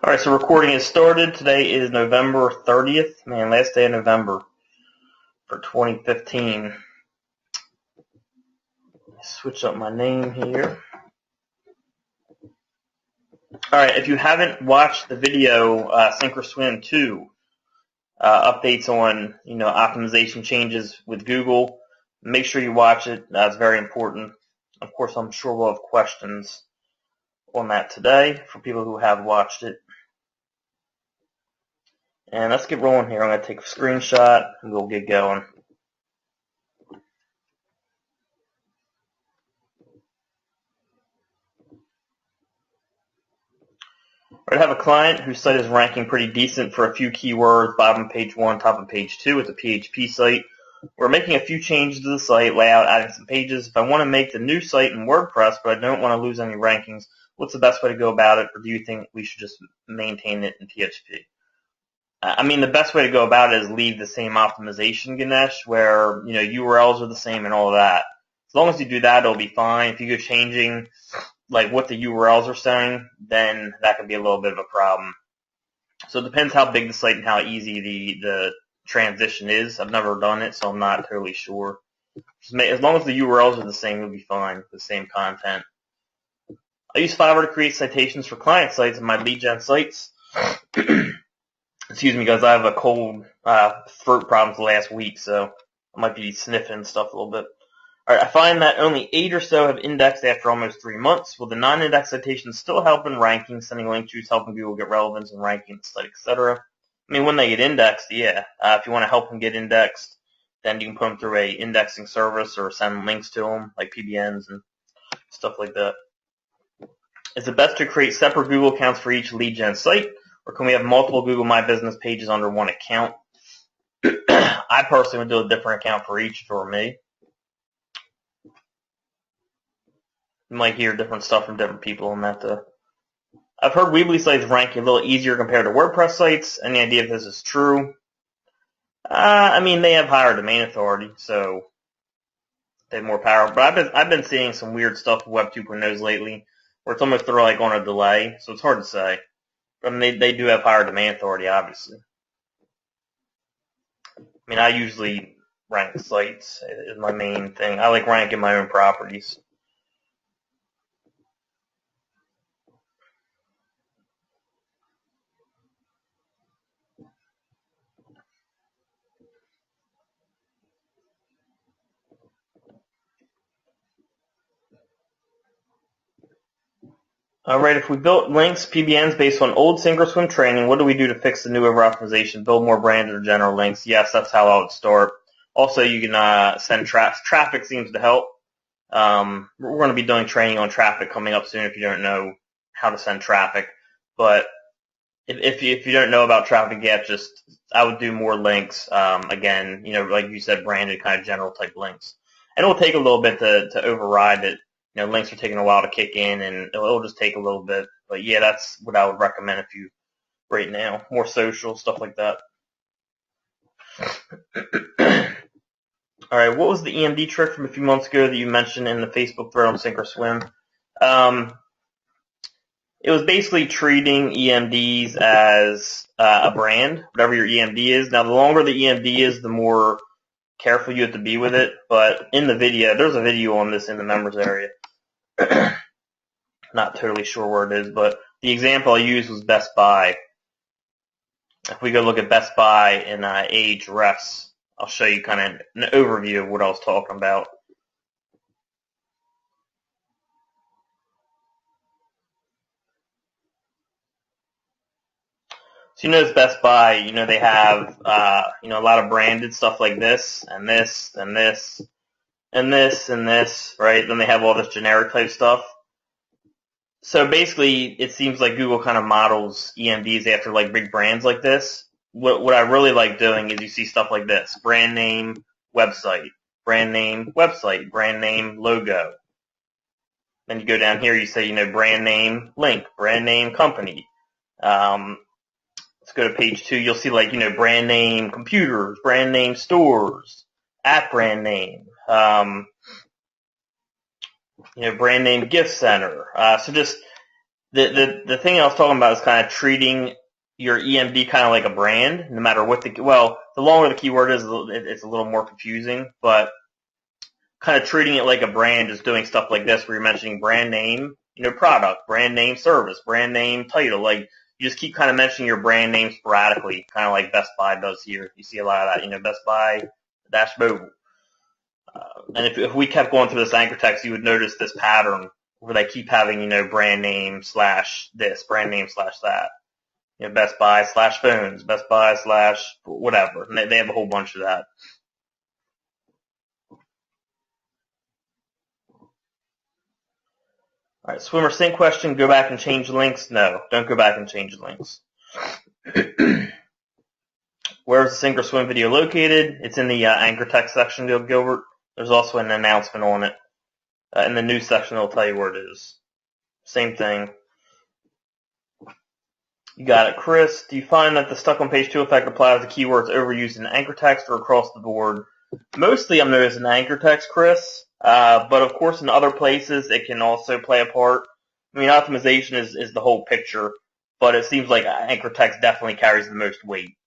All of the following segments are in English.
Alright, so recording has started. Today is November 30th. Man, last day of November for 2015. Switch up my name here. Alright, if you haven't watched the video, Thinkorswim 2, updates on, optimization changes with Google, make sure you watch it. That's very important. Of course, I'm sure we'll have questions on that today for people who have watched it. And let's get rolling here. I'm going to take a screenshot and we'll get going. I have a client whose site is ranking pretty decent for a few keywords, bottom of page 1, top of page 2. It's a PHP site. We're making a few changes to the site, layout, adding some pages. If I want to make the new site in WordPress, but I don't want to lose any rankings, what's the best way to go about it, or do you think we should just maintain it in PHP? The best way to go about it is leave the same optimization, Ganesh, where, URLs are the same and all of that. As long as you do that, it'll be fine. If you go changing, like, what the URLs are saying, then that could be a little bit of a problem. So it depends how big the site and how easy the transition is. I've never done it, so I'm not totally sure. As long as the URLs are the same, it'll be fine, the same content. I use Fiverr to create citations for client sites and my lead gen sites. Excuse me, guys, I have a cold, throat problems the last week, so I might be sniffing stuff a little bit. Alright, I find that only 8 or so have indexed after almost 3 months. Will the non-indexed citations still help in ranking, sending link juice, helping Google get relevance and ranking the site, etc.? When they get indexed, yeah. If you want to help them get indexed, then you can put them through a indexing service or send links to them, like PBNs and stuff like that. Is it best to create separate Google accounts for each lead gen site? Or can we have multiple Google My Business pages under one account? I personally would do a different account for each for me. You might hear different stuff from different people on that. I've heard Weebly sites rank a little easier compared to WordPress sites. Any idea if this is true? They have higher domain authority, so they have more power. But I've been seeing some weird stuff with Web 2.0s lately, where it's almost they're like on a delay, so it's hard to say. They do have higher domain authority, obviously. I usually rank sites is my main thing. I like ranking my own properties. Alright, if we built links, PBNs based on old Thinkorswim training, what do we do to fix the new over-optimization? Build more branded or general links? Yes, that's how I would start. Also, you can send traffic seems to help. We're going to be doing training on traffic coming up soon if you don't know how to send traffic. But if you don't know about traffic yet, I would do more links. Again, like you said, branded kind of general type links. And it will take a little bit to override it. Links are taking a while to kick in, and it'll just take a little bit. But yeah, that's what I would recommend if you right now. More social, stuff like that. Alright, what was the EMD trick from a few months ago that you mentioned in the Facebook thread on Thinkorswim? It was basically treating EMDs as a brand, whatever your EMD is. Now, the longer the EMD is, the more careful you have to be with it. But in the video, there's a video on this in the members area. Not totally sure where it is, but the example I used was Best Buy. If we go look at Best Buy in Ahrefs, I'll show you kind of an overview of what I was talking about. So notice Best Buy, they have a lot of branded stuff like this and this and this and this and this, right? Then they have all this generic type stuff. So basically, it seems like Google kind of models EMDs after like big brands like this. What I really like doing is you see stuff like this: brand name, website, brand name, website, brand name, logo. Then you go down here, you say, brand name, link, brand name, company. Let's go to page 2. You'll see brand name computers, brand name stores, app brand name, brand name gift center. So just The thing I was talking about is kind of treating your EMD kind of like a brand, no matter what the longer the keyword is, it's a little more confusing, but kind of treating it like a brand, just doing stuff like this where you're mentioning brand name, product, brand name service, brand name title. Like, you just keep kind of mentioning your brand name sporadically, kind of like Best Buy does here. You see a lot of that, Best Buy dash mobile. And if we kept going through this anchor text, you would notice this pattern where they keep having, brand name slash this, brand name slash that. Best Buy slash phones, Best Buy slash whatever. And they have a whole bunch of that. All right, swim or sink question, go back and change links? No, don't go back and change links. Where is the sink or swim video located? It's in the anchor text section, Gilbert. There's also an announcement on it. In the news section, it'll tell you where it is. Same thing. You got it, Chris. Do you find that the stuck on page 2 effect applies to keywords overused in anchor text or across the board? Mostly I'm noticing anchor text, Chris. But of course in other places it can also play a part. I mean, optimization is the whole picture, but it seems like anchor text definitely carries the most weight.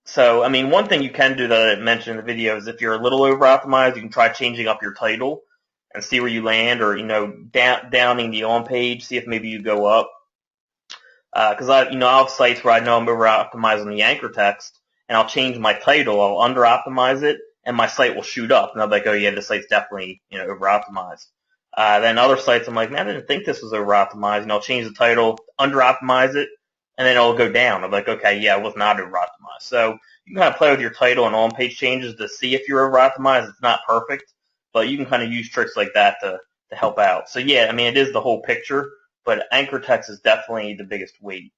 So, I mean, one thing you can do that I mentioned in the video is if you're a little over-optimized, you can try changing up your title and see where you land, or, downing the on page, see if maybe you go up. Because I'll have sites where I know I'm over-optimized on the anchor text, and I'll change my title, I'll under-optimize it, and my site will shoot up. And I'll be like, oh yeah, this site's definitely, over-optimized. Then other sites, I'm like, man, I didn't think this was over-optimized, and I'll change the title, under-optimize it, and then it'll go down. I'm like, okay, yeah, it was not over-optimized. So you can kind of play with your title and on-page changes to see if you're over-optimized. It's not perfect, but you can kind of use tricks like that to help out. So yeah, I mean, it is the whole picture, but anchor text is definitely the biggest weight.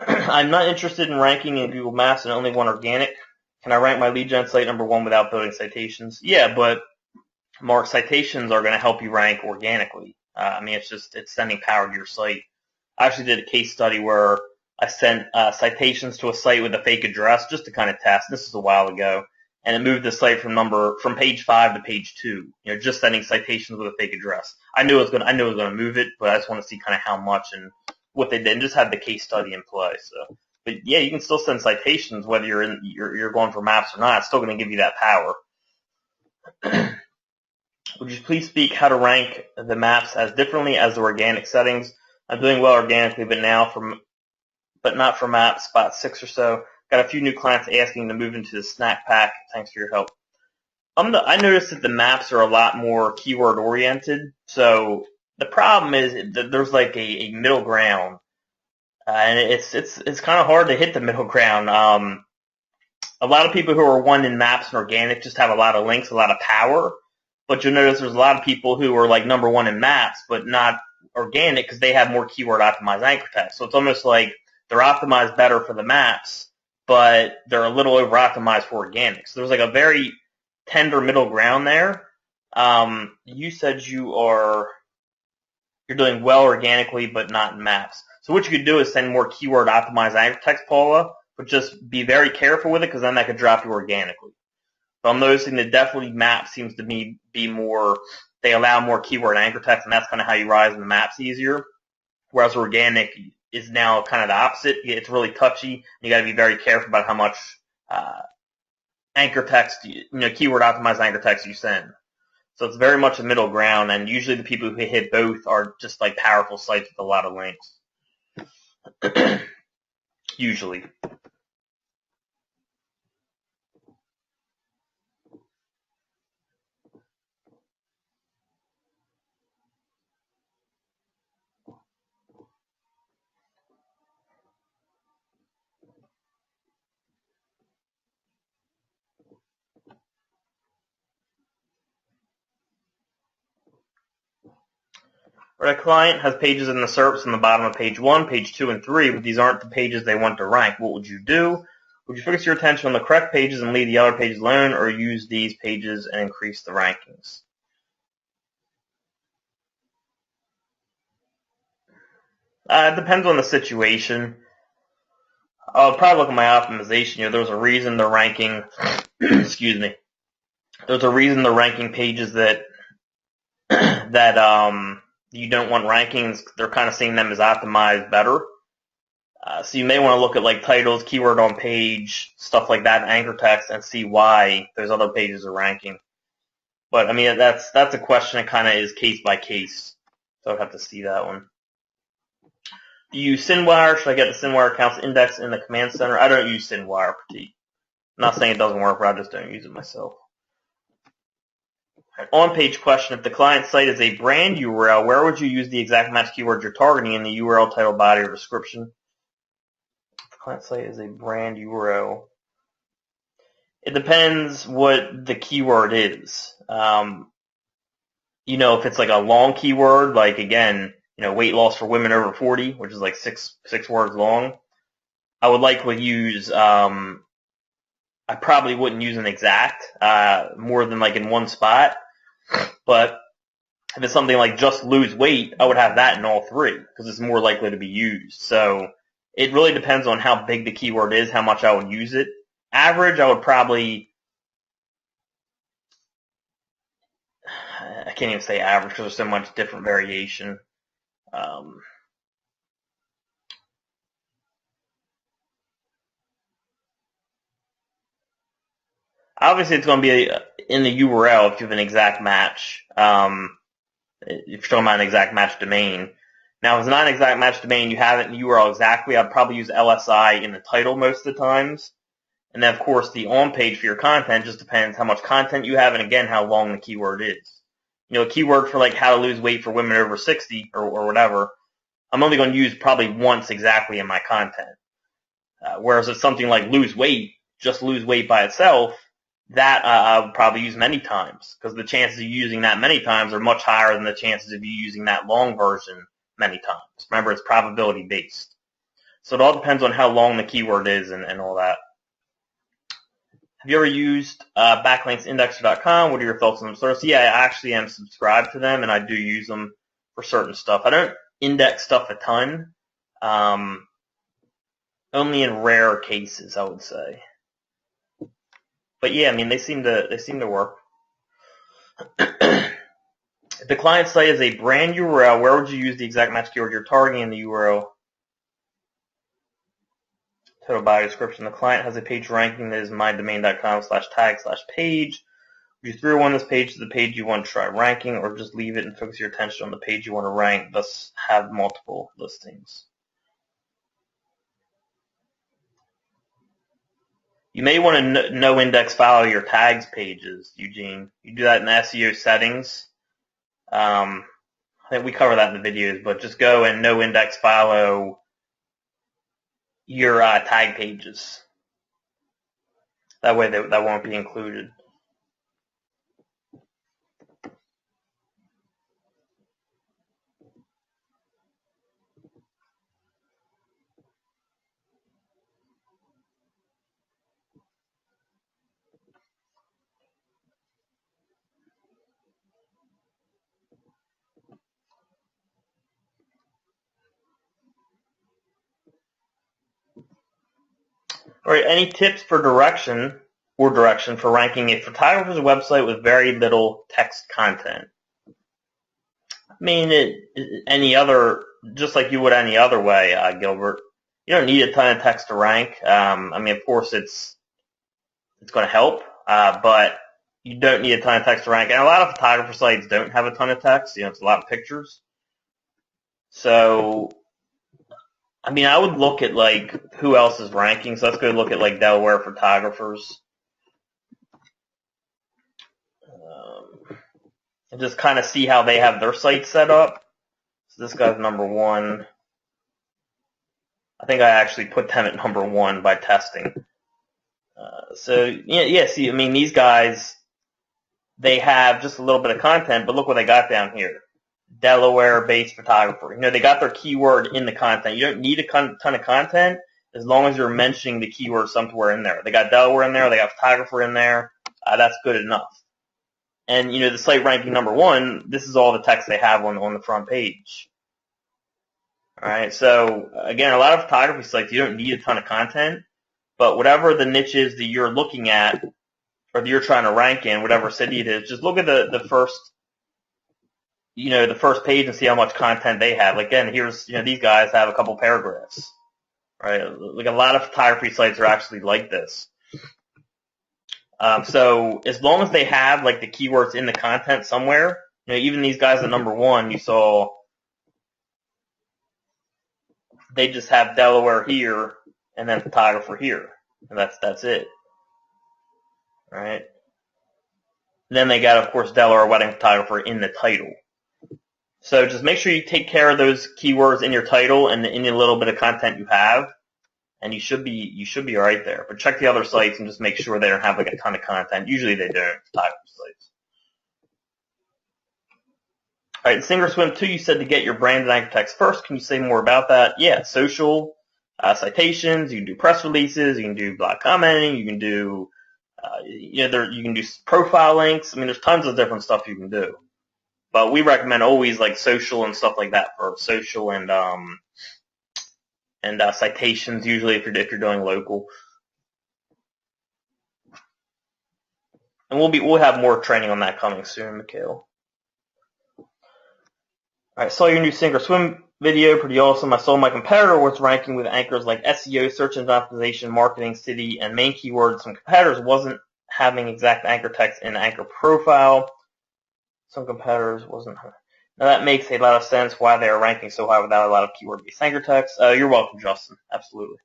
I'm not interested in ranking in Google Maps and only want organic. Can I rank my lead gen site number 1 without building citations? Yeah, but Mark, citations are going to help you rank organically. I mean, it's sending power to your site. I actually did a case study where I sent citations to a site with a fake address just to kind of test. This is a while ago, and it moved the site from page 5 to page 2. Just sending citations with a fake address. I knew it was going to move it, but I just want to see kind of how much and what they did. And just had the case study in play. So, but yeah, you can still send citations whether you're going for maps or not. It's still going to give you that power. Would you please speak how to rank the maps as differently as the organic settings? I'm doing well organically, but not for maps, spot 6 or so. Got a few new clients asking to move into the snack pack. Thanks for your help. I noticed that the maps are a lot more keyword oriented. So the problem is that there's like a middle ground, and it's kind of hard to hit the middle ground. A lot of people who are one in maps and organic just have a lot of links, a lot of power. But you'll notice there's a lot of people who are like number 1 in maps, but not organic because they have more keyword optimized anchor text. So it's almost like they're optimized better for the maps, but they're a little over optimized for organic. So there's like a very tender middle ground there. You said you're doing well organically, but not in maps. So what you could do is send more keyword optimized anchor text, Paula, but just be very careful with it because then that could drop you organically. But I'm noticing that definitely map seems to be more, they allow more keyword anchor text, and that's kind of how you rise in the maps easier. Whereas organic is now kind of the opposite. It's really touchy. You got to be very careful about how much anchor text, keyword optimized anchor text you send. So it's very much a middle ground, and usually the people who hit both are just like powerful sites with a lot of links. Usually. Or a client has pages in the SERPs on the bottom of page 1, page 2, and 3, but these aren't the pages they want to rank. What would you do? Would you focus your attention on the correct pages and leave the other pages alone, or use these pages and increase the rankings? It depends on the situation. I'll probably look at my optimization. There's a reason they're ranking, excuse me. There's a reason they're ranking pages that that you don't want rankings. They're kind of seeing them as optimized better. So you may want to look at like titles, keyword on page, stuff like that, and anchor text, and see why those other pages are ranking. But I mean, that's a question that kind of is case by case. So I'd have to see that one. Do you use SynWire? Should I get the SynWire accounts index in the command center? I don't use SynWire, Pratik. I'm not saying it doesn't work, but I just don't use it myself. Right, on-page question. If the client site is a brand URL, where would you use the exact match keywords you're targeting in the URL, title, body, or description? If the client site is a brand URL, it depends what the keyword is. You know, if it's like a long keyword, like again, you know, weight loss for women over 40, which is like six words long, I would likely use, I probably wouldn't use an exact, more than like in one spot. But if it's something like just lose weight, I would have that in all three because it's more likely to be used. So it really depends on how big the keyword is, how much I would use it. Average, I would probably, I can't even say average because there's so much different variation. Obviously, it's going to be in the URL if you have an exact match. If you're talking about an exact match domain. Now, if it's not an exact match domain, you have it in the URL exactly, I'd probably use LSI in the title most of the times. And then, of course, the on-page for your content just depends how much content you have and, again, how long the keyword is. You know, a keyword for, like, how to lose weight for women over 60 or whatever, I'm only going to use probably once exactly in my content. Whereas it's something like lose weight, just lose weight by itself, that I would probably use many times because the chances of using that many times are much higher than the chances of you using that long version many times. Remember, it's probability based. So it all depends on how long the keyword is and all that. Have you ever used backlinksindexer.com? What are your thoughts on them? So yeah, I actually am subscribed to them and I do use them for certain stuff. I don't index stuff a ton, only in rare cases, I would say. But yeah, I mean, they seem to work. If the client site is a brand URL, where would you use the exact match keyword you're targeting in the URL? Title, body, description. The client has a page ranking that is mydomain.com/tag/page. Would you 301 this page to the page you want to try ranking, or just leave it and focus your attention on the page you want to rank, thus have multiple listings? You may want to no index follow your tags pages, Eugene. You do that in SEO settings. I think we cover that in the videos, but just go and no index follow your tag pages. That way that won't be included. All right, any tips for direction for ranking a photographer's website with very little text content? I mean, just like you would any other way, Gilbert. You don't need a ton of text to rank. I mean, of course, it's going to help, but you don't need a ton of text to rank. And a lot of photographer sites don't have a ton of text. You know, it's a lot of pictures. So, I mean, I would look at, like, who else is ranking. So let's go look at, like, Delaware photographers. And just kind of see how they have their site set up. So this guy's number 1. I think I actually put them at number 1 by testing. So, yeah, see, I mean, these guys, they have just a little bit of content, but look what they got down here. Delaware-based photographer. You know, they got their keyword in the content. You don't need a ton of content as long as you're mentioning the keyword somewhere in there. They got Delaware in there. They got photographer in there. That's good enough. And, you know, the site ranking number 1, this is all the text they have on the front page. All right, so, again, a lot of photography sites, you don't need a ton of content, but whatever the niche is that you're looking at or that you're trying to rank in, whatever city it is, just look at the first the first page and see how much content they have. Like, again, here's, these guys have a couple paragraphs, right? Like, a lot of photography sites are actually like this. So as long as they have, like, the keywords in the content somewhere, even these guys at number 1, you saw they just have Delaware here and then photographer here. And that's it. All right. And then they got, of course, Delaware wedding photographer in the title. So just make sure you take care of those keywords in your title and in the little bit of content you have, and you should be all right there. But check the other sites and just make sure they don't have like a ton of content. Usually they don't, photography sites. All right, Thinkorswim 2, you said to get your branded anchor text first. Can you say more about that? Yeah, social, citations. You can do press releases. You can do blog commenting. You can do, you can do profile links. I mean, there's tons of different stuff you can do. But we recommend always like social and stuff like that for social and citations. Usually, if you're doing local. And we'll have more training on that coming soon, Mikhail. Alright, saw your new Thinkorswim video, pretty awesome. I saw my competitor was ranking with anchors like SEO, search engine optimization, marketing, city, and main keywords. Some competitors wasn't having exact anchor text in anchor profile. Some competitors wasn't. Now that makes a lot of sense why they are ranking so high without a lot of keyword-based anchor text. You're welcome, Justin. Absolutely.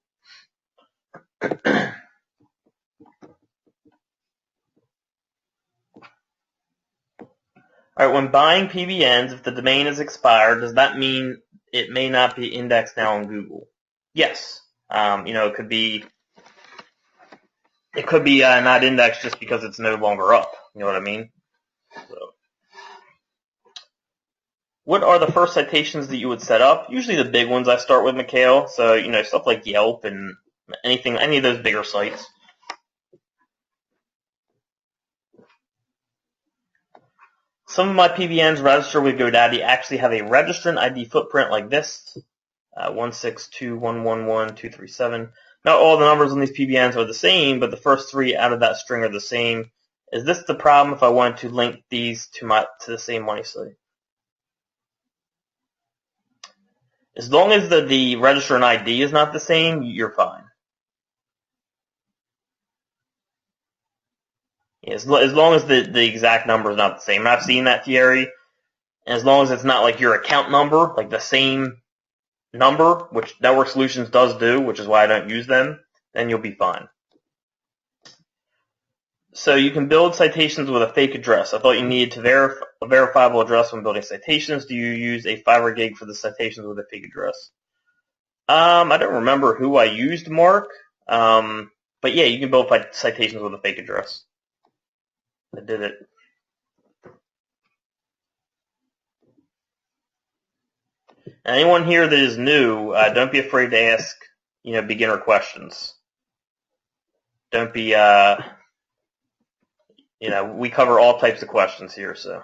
All right, when buying PBNs, if the domain is expired, does that mean it may not be indexed now on Google? Yes. It could be not indexed just because it's no longer up. You know what I mean? So, what are the first citations that you would set up? Usually the big ones I start with, Mikhail. So, stuff like Yelp and any of those bigger sites. Some of my PBNs register with GoDaddy actually have a registrant ID footprint like this, 162.111.237. Not all the numbers on these PBNs are the same, but the first 3 out of that string are the same. Is this the problem if I want to link these to the same money site? As long as the registrant ID is not the same, you're fine. As long as the exact number is not the same. And I've seen that, Thierry. And as long as it's not like your account number, like the same number, which Network Solutions does do, which is why I don't use them, then you'll be fine. So you can build citations with a fake address. I thought you needed to a verifiable address when building citations. Do you use a Fiverr gig for the citations with a fake address? I don't remember who I used, Mark. But yeah, you can build citations with a fake address. I did it. Anyone here that is new, don't be afraid to ask, beginner questions. Don't be, we cover all types of questions here, so.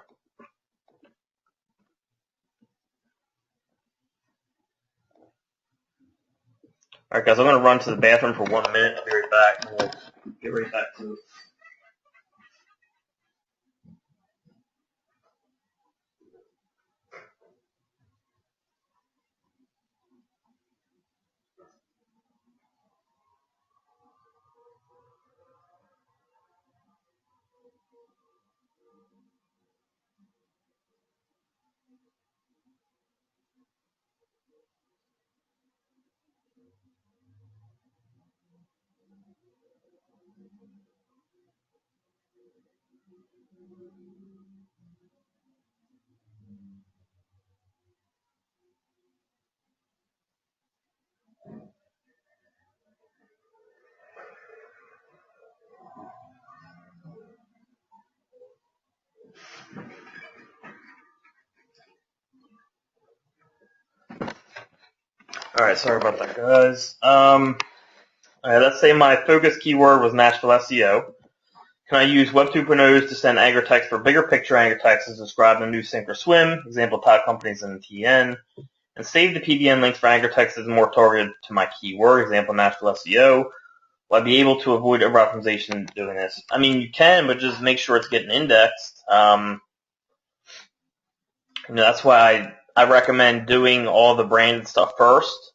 All right, guys, I'm going to run to the bathroom for 1 minute. I'll be right back, and we'll get right back to it. Alright, sorry about that, guys. Alright, let's say my focus keyword was Nashville SEO. Can I use Web 2.0s to send anchor text for bigger picture anchor text as described in the new Thinkorswim, example top companies in TN, and save the PBN links for anchor text as more targeted to my keyword, example Nashville SEO? Will I be able to avoid over-optimization doing this? I mean, you can, but just make sure it's getting indexed. That's why I recommend doing all the branded stuff first.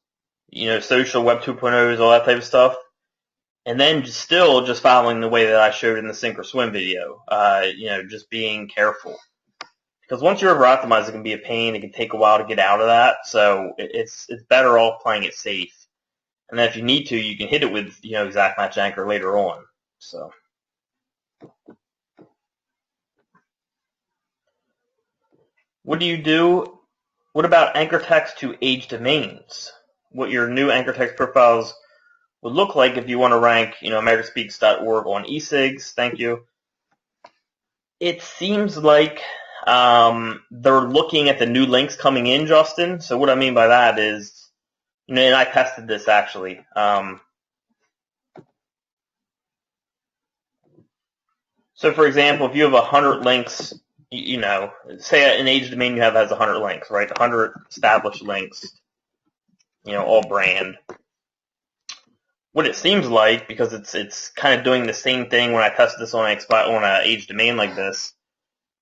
Social, Web 2.0s, all that type of stuff. And then still just following the way that I showed in the sink or swim video. Just being careful. Because once you're over optimized, it can be a pain. It can take a while to get out of that. So it's better off playing it safe. And then if you need to, you can hit it with, exact match anchor later on. So. What do you do? What about anchor text to age domains? What your new anchor text profiles would look like if you want to rank, americaspeaks.org on eSigs. Thank you. It seems like they're looking at the new links coming in, Justin. So what I mean by that is, and I tested this actually. So for example, if you have 100 links, say an age domain you have has 100 links, right? 100 established links, all brand. What it seems like, because it's kind of doing the same thing when I test this on an age domain like this.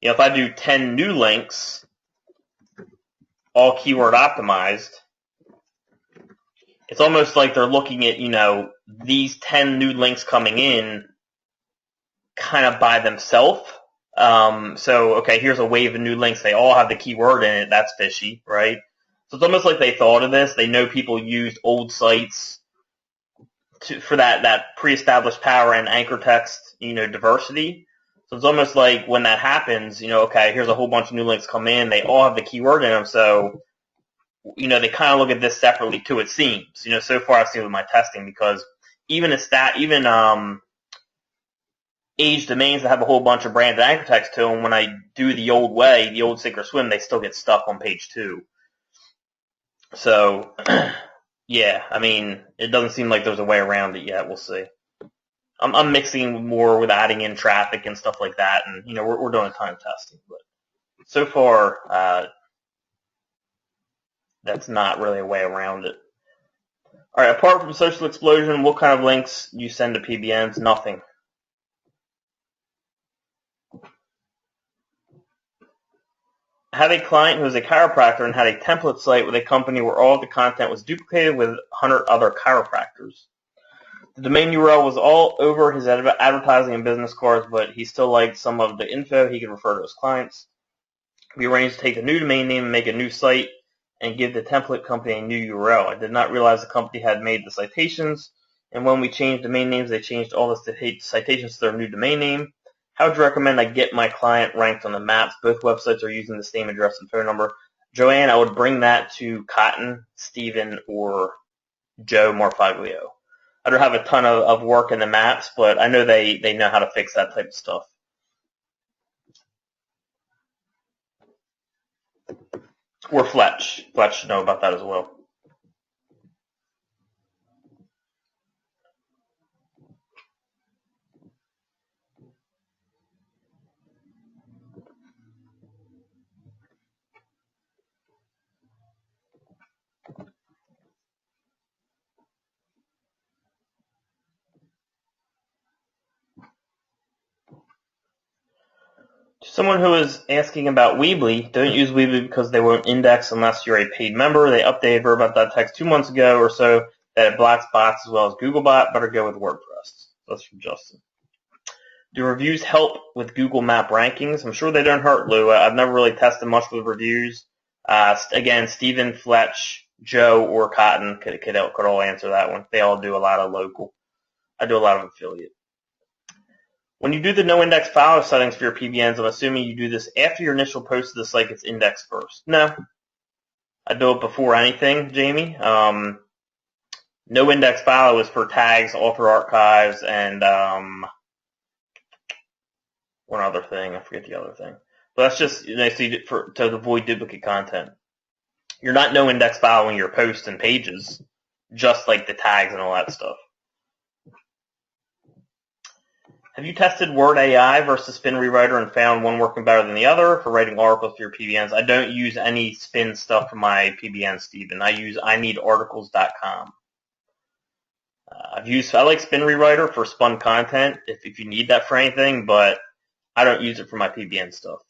If I do 10 new links, all keyword optimized, it's almost like they're looking at, these 10 new links coming in kind of by themselves. Okay, here's a wave of new links. They all have the keyword in it. That's fishy, right? So it's almost like they thought of this. They know people used old sites for that pre-established power and anchor text, diversity. So it's almost like when that happens, okay, here's a whole bunch of new links come in. They all have the keyword in them. So, they kind of look at this separately too, it seems. So far I've seen with my testing, because even age domains that have a whole bunch of branded anchor text to them, when I do the old way, the old sink or swim, they still get stuck on page 2. So, yeah, it doesn't seem like there's a way around it yet. We'll see. I'm mixing more with adding in traffic and stuff like that, and we're doing a ton of testing, but so far that's not really a way around it. All right, apart from Social Explosion, what kind of links you send to PBNs? Nothing. I have a client who is a chiropractor and had a template site with a company where all of the content was duplicated with 100 other chiropractors. The domain URL was all over his advertising and business cards, but he still liked some of the info he could refer to his clients. We arranged to take the new domain name and make a new site and give the template company a new URL. I did not realize the company had made the citations, and when we changed domain names, they changed all the citations to their new domain name. How would you recommend I get my client ranked on the maps? Both websites are using the same address and phone number. Joanne, I would bring that to Cotton, Steven, or Joe Marfaglio. I don't have a ton of work in the maps, but I know they know how to fix that type of stuff. Or Fletch. Fletch should know about that as well. Someone who is asking about Weebly, don't use Weebly because they won't index unless you're a paid member. They updated verb.text 2 months ago or so that it blocks bots as well as Googlebot. Better go with WordPress. That's from Justin. Do reviews help with Google Map rankings? I'm sure they don't hurt, Lou. I've never really tested much with reviews. Again, Steven, Fletch, Joe, or Cotton could all answer that one. They all do a lot of local. I do a lot of affiliate. When you do the no index file settings for your PBNs, I'm assuming you do this after your initial post to the site gets indexed first. No. I do it before anything, Jamie. No index file is for tags, author archives, and one other thing. I forget the other thing. But that's just to avoid duplicate content. You're not no index filing your posts and pages, just like the tags and all that stuff. Have you tested Word AI versus Spin Rewriter and found one working better than the other for writing articles for your PBNs? I don't use any spin stuff for my PBN, Stephen. I use ineedarticles.com. I like Spin Rewriter for spun content if you need that for anything, but I don't use it for my PBN stuff.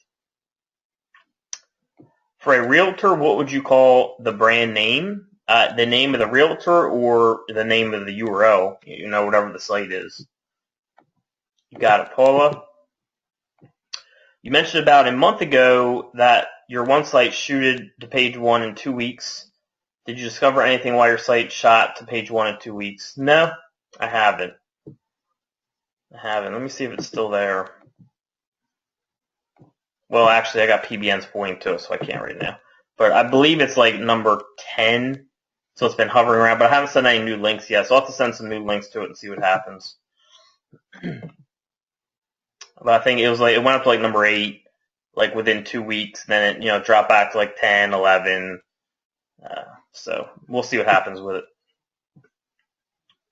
For a realtor, what would you call the brand name? The name of the realtor or the name of the URL? Whatever the site is. You got it, Paula. You mentioned about a month ago that your one site shooted to page 1 in 2 weeks. Did you discover anything why your site shot to page 1 in 2 weeks? No, I haven't. Let me see if it's still there. Well, actually, I got PBNs pointing to it, so I can't right now. But I believe it's like number 10, so it's been hovering around. But I haven't sent any new links yet, so I'll have to send some new links to it and see what happens. But I think it went up to like number 8, like within 2 weeks. Then it dropped back to like 10, 11. So we'll see what happens with it.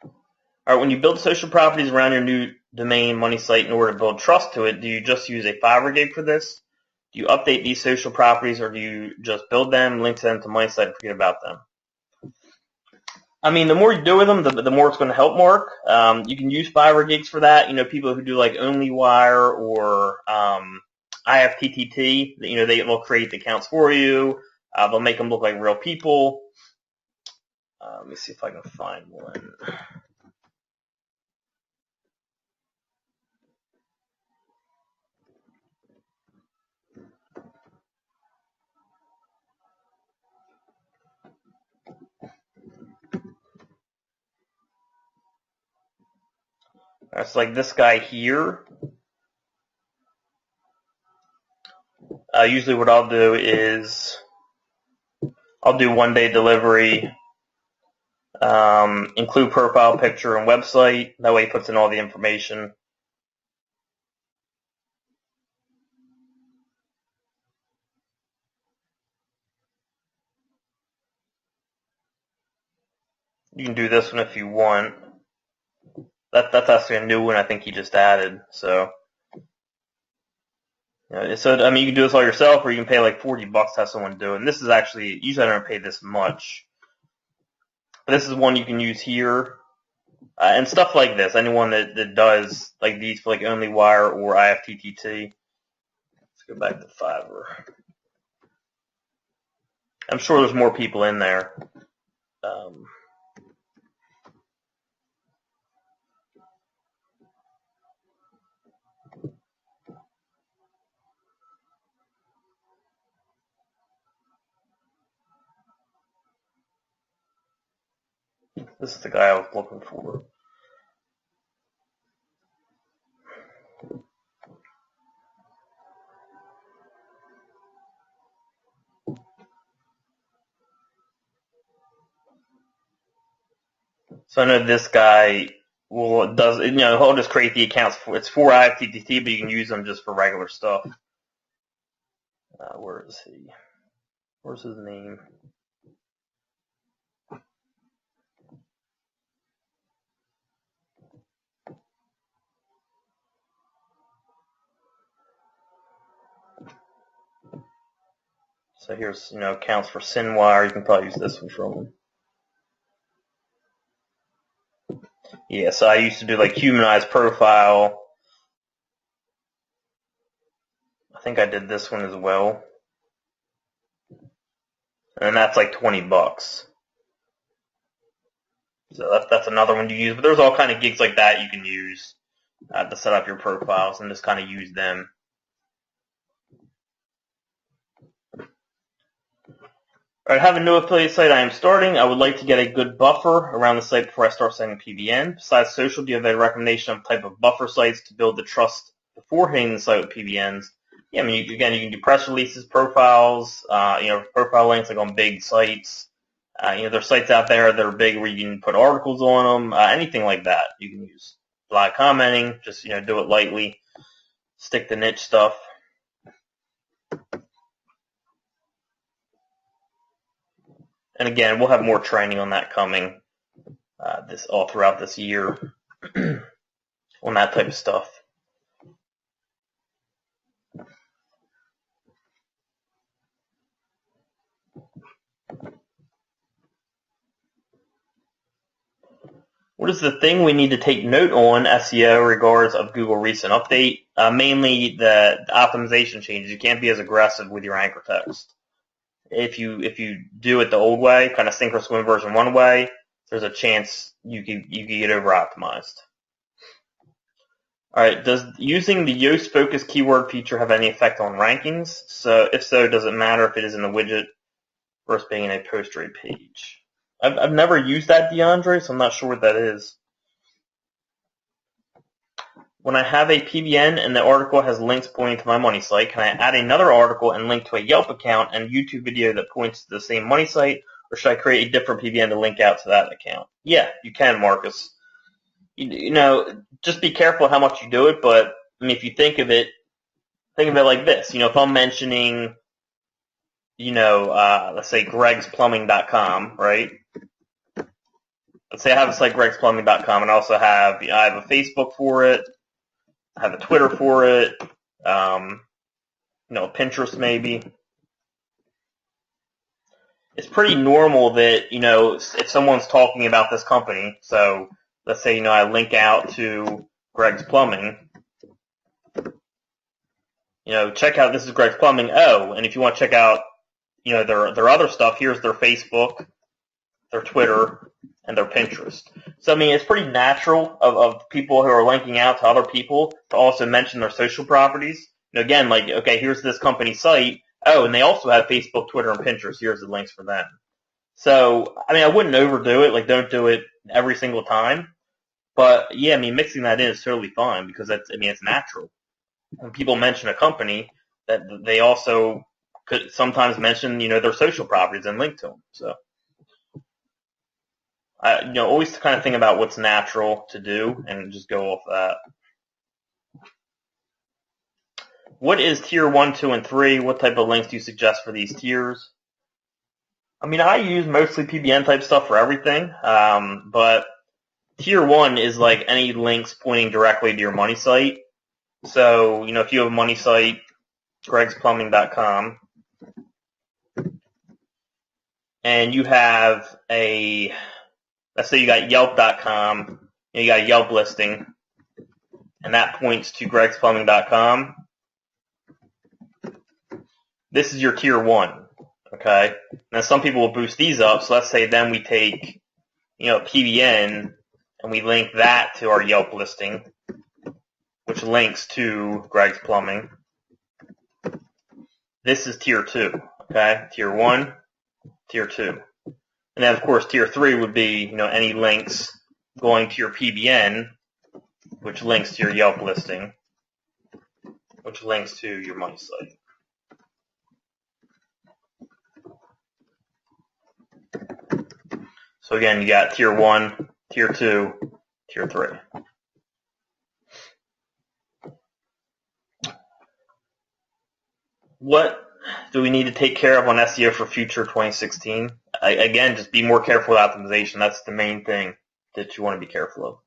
All right, when you build social properties around your new domain money site in order to build trust to it, do you just use a Fiverr gig for this? Do you update these social properties, or do you just build them, link them to money site, and forget about them? I mean, the more you do with them, the more it's going to help Mark. You can use Fiverr gigs for that. People who do like OnlyWire or IFTTT, they will create the accounts for you. They'll make them look like real people. Let me see if I can find one. It's like this guy here. Usually what I'll do is I'll do 1-day delivery, include profile picture and website. That way he puts in all the information. You can do this one if you want. That's actually a new one I think he just added. So you can do this all yourself, or you can pay like $40 to have someone do it. And this is actually, usually I don't pay this much. But this is one you can use here. And stuff like this. Anyone that does like these for like OnlyWire or IFTTT. Let's go back to Fiverr. I'm sure there's more people in there. This is the guy I was looking for. So I know this guy he'll just create the accounts it's for IFTTT, but you can use them just for regular stuff. Where is he? Where's his name? So here's, accounts for Sinwire. You can probably use this one from him. Yeah, so I used to do like humanized profile. I think I did this one as well. And that's like $20. So that's another one you use. But there's all kind of gigs like that you can use to set up your profiles and just kind of use them. All right, I have a new affiliate site I am starting. I would like to get a good buffer around the site before I start sending PBN. Besides social, do you have a recommendation of type of buffer sites to build the trust before hitting the site with PBNs? Yeah, I mean, again, you can do press releases, profiles, profile links like on big sites. There's sites out there that are big where you can put articles on them, anything like that. You can use live commenting, just, do it lightly, stick to niche stuff. And again, we'll have more training on that coming all throughout this year on that type of stuff. What is the thing we need to take note on SEO regards of Google recent update? Mainly the optimization changes. You can't be as aggressive with your anchor text. If you do it the old way, kind of sink or swim version one way, there's a chance you could get over optimized. All right, does using the Yoast Focus keyword feature have any effect on rankings? So if so, does it matter if it is in the widget versus being in a post rate page? I've never used that, DeAndre, so I'm not sure what that is. When I have a PBN and the article has links pointing to my money site, can I add another article and link to a Yelp account and YouTube video that points to the same money site, or should I create a different PBN to link out to that account? Yeah, you can, Marcus. You know, just be careful how much you do it, but I mean, if you think of it like this. You know, if I'm mentioning, you know, let's say Greg'sPlumbing.com, right? Let's say I have a site Greg'sPlumbing.com, and I also have I have a Facebook for it. I have a Twitter for it, you know, Pinterest maybe. It's pretty normal that, you know, if someone's talking about this company, so let's say, you know, I link out to Greg's Plumbing, you know, check out, this is Greg's Plumbing, oh, and if you want to check out, you know, their other stuff, here's their Facebook, their Twitter, and their Pinterest. So, I mean, it's pretty natural of people who are linking out to other people to also mention their social properties. You know, again, like, okay, here's this company site. Oh, and they also have Facebook, Twitter, and Pinterest. Here's the links for them. So, I mean, I wouldn't overdo it. Like, don't do it every single time. But, yeah, I mean, mixing that in is totally fine because that's, I mean, it's natural. When people mention a company, that they also could sometimes mention, you know, their social properties and link to them. So, you know, always kind of think about what's natural to do and just go off that. What is tier 1, 2, and 3? What type of links do you suggest for these tiers? I mean, I use mostly PBN type stuff for everything, but tier 1 is like any links pointing directly to your money site. So, you know, if you have a money site, Greg'sPlumbing.com, and you have a, let's say you got Yelp.com, you got a Yelp listing, and that points to Greg'sPlumbing.com. This is your tier 1, okay? Now some people will boost these up, so let's say then we take, you know, PBN, and we link that to our Yelp listing, which links to Greg's Plumbing. This is tier 2, okay? Tier 1, tier 2. And then, of course, tier 3 would be, you know, any links going to your PBN, which links to your Yelp listing, which links to your money site. So again, you got tier 1, tier 2, tier 3. What do we need to take care of on SEO for future 2016? Again, just be more careful with optimization. That's the main thing that you want to be careful of.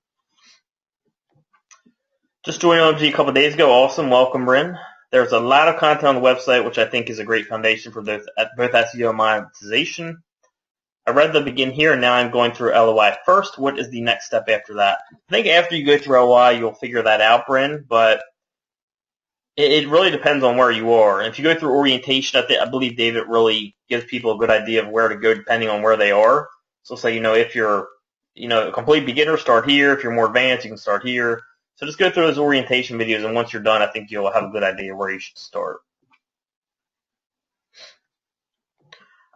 Just joined OMG a couple of days ago. Awesome. Welcome, Rin. There's a lot of content on the website, which I think is a great foundation for both SEO and monetization. I read the begin here, and now I'm going through LOI first. What is the next step after that? I think after you go through LOI, you'll figure that out, Bryn, but it really depends on where you are. And if you go through orientation, I believe David really gives people a good idea of where to go depending on where they are. So say, you know, if you're, you know, a complete beginner, start here. If you're more advanced, you can start here. So just go through those orientation videos, and once you're done, I think you'll have a good idea where you should start.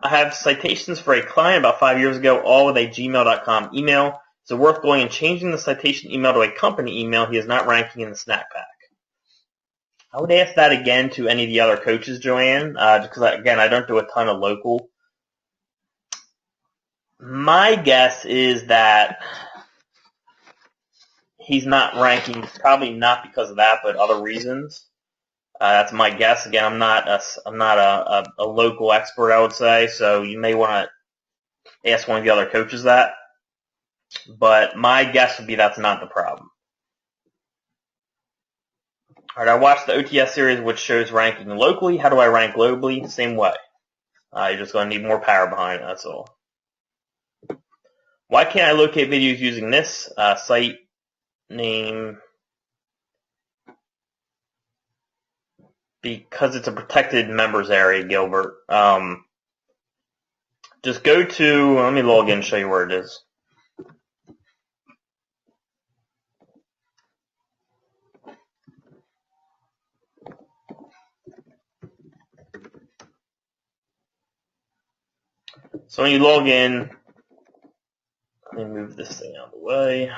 I have citations for a client about 5 years ago, all with a gmail.com email. Is it worth going and changing the citation email to a company email? He is not ranking in the snack pack. I would ask that again to any of the other coaches, Joanne, because, again, I don't do a ton of local. My guess is that he's not ranking, probably not because of that, but other reasons. That's my guess. Again, I'm not a local expert, I would say, so you may want to ask one of the other coaches that. But my guess would be that's not the problem. All right, I watched the OTS series, which shows ranking locally. How do I rank globally? Same way. You're just going to need more power behind it, that's all. Why can't I locate videos using this site name? Because it's a protected members area, Gilbert. just go to, let me log in and show you where it is. So when you log in, let me move this thing out of the way.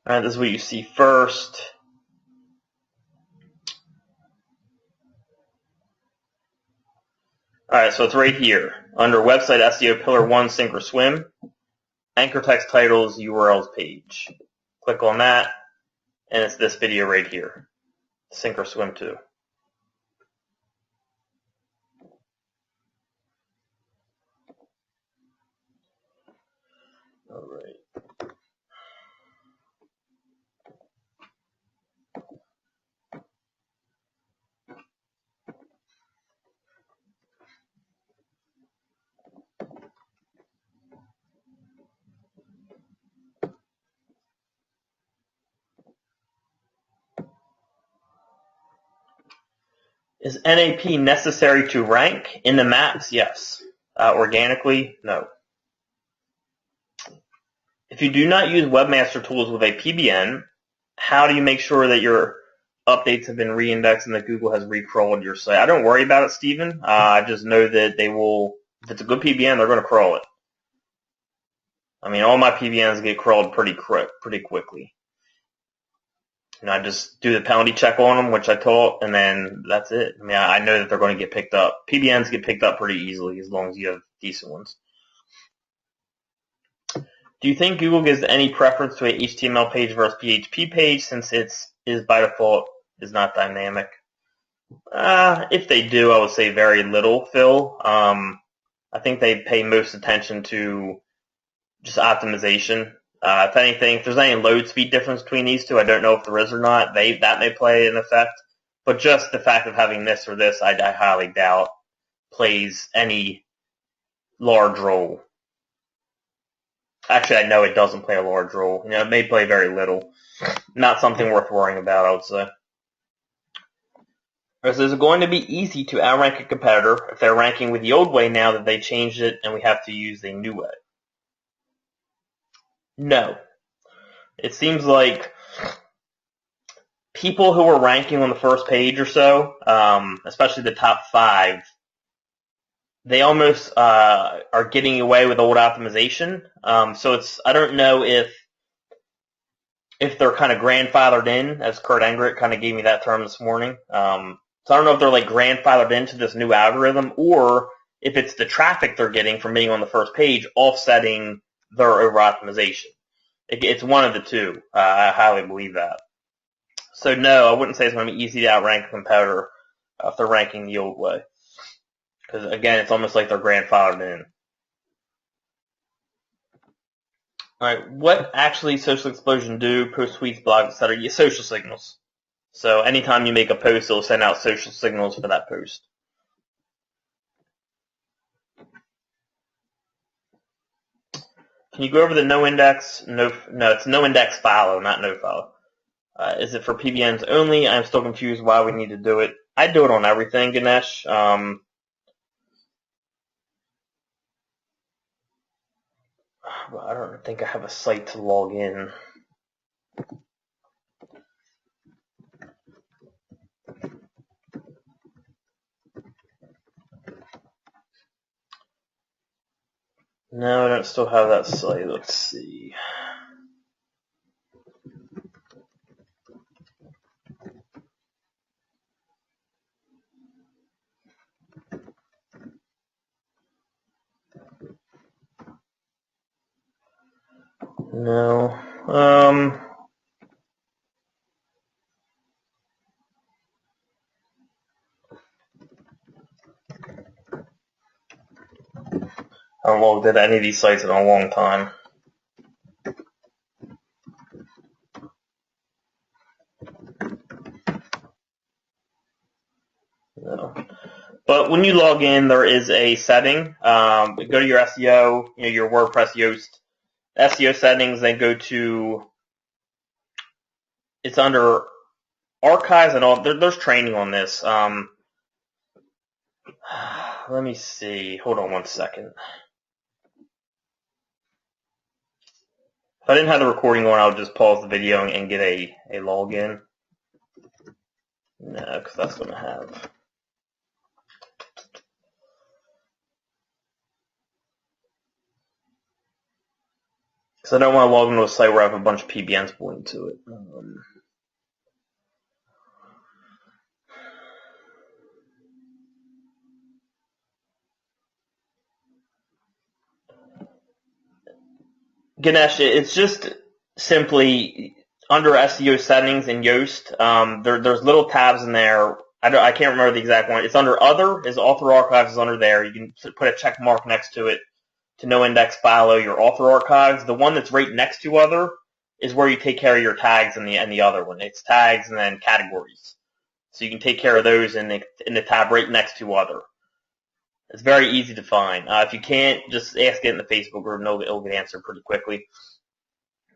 Alright, this is what you see first. Alright, so it's right here. Under Website SEO Pillar 1 Sink or Swim, Anchor Text Titles URLs page. Click on that, and it's this video right here. Sink or Swim to. Alright. Is NAP necessary to rank? In the maps, yes. Organically, no. If you do not use Webmaster Tools with a PBN, how do you make sure that your updates have been re-indexed and that Google has recrawled your site? I don't worry about it, Stephen. I just know that they will, if it's a good PBN, they're going to crawl it. I mean, all my PBNs get crawled pretty quickly. And I just do the penalty check on them, which I taught, and then that's it. I mean, I know that they're going to get picked up. PBNs get picked up pretty easily as long as you have decent ones. Do you think Google gives any preference to a HTML page versus PHP page since it is by default is not dynamic? If they do, I would say very little, Phil. I think they pay most attention to just optimization. If anything, if there's any load speed difference between these two, I don't know if there is or not. That may play an effect. But just the fact of having this or this, I highly doubt plays any large role. Actually, I know it doesn't play a large role. You know, it may play very little. Not something worth worrying about, I would say. So is it going to be easy to outrank a competitor if they're ranking with the old way now that they changed it and we have to use a new way? No. It seems like people who are ranking on the first page or so, especially the top 5, they almost are getting away with old optimization. So I don't know if they're kind of grandfathered in, as Kurt Engert kind of gave me that term this morning. So I don't know if they're like grandfathered into this new algorithm or if it's the traffic they're getting from being on the first page offsetting their over optimization. It's one of the two. I highly believe that. So no, I wouldn't say it's going to be easy to outrank a competitor if they're ranking the old way. Because again, it's almost like they're grandfathered in. Alright, what actually Social Explosion do? Post tweets, blogs, etc. Yeah, social signals. So anytime you make a post, it'll send out social signals for that post. Can you go over the no index? No, it's no index follow, not no follow. Is it for PBNs only? I'm still confused why we need to do it. I do it on everything, Ganesh. Well, I don't think I have a site to log in. No, I don't still have that site. Let's see. No. I haven't logged into any of these sites in a long time. No. But when you log in, there is a setting. Go to your SEO, your WordPress Yoast SEO settings, then go to, it's under archives and all. There's training on this. Let me see. Hold on one second. If I didn't have the recording on, I would just pause the video and get a login. No, because that's going to have. Because I don't want to log into a site where I have a bunch of PBNs pointing to it. Ganesh, it's just simply under SEO settings in Yoast. There's little tabs in there. I can't remember the exact one. It's under Other. Is Author Archives is under there. You can put a check mark next to it to no index follow your author archives. The one that's right next to Other is where you take care of your tags in the other one. It's tags and then categories. So you can take care of those in the tab right next to Other. It's very easy to find. If you can't, just ask it in the Facebook group and it'll get answered pretty quickly.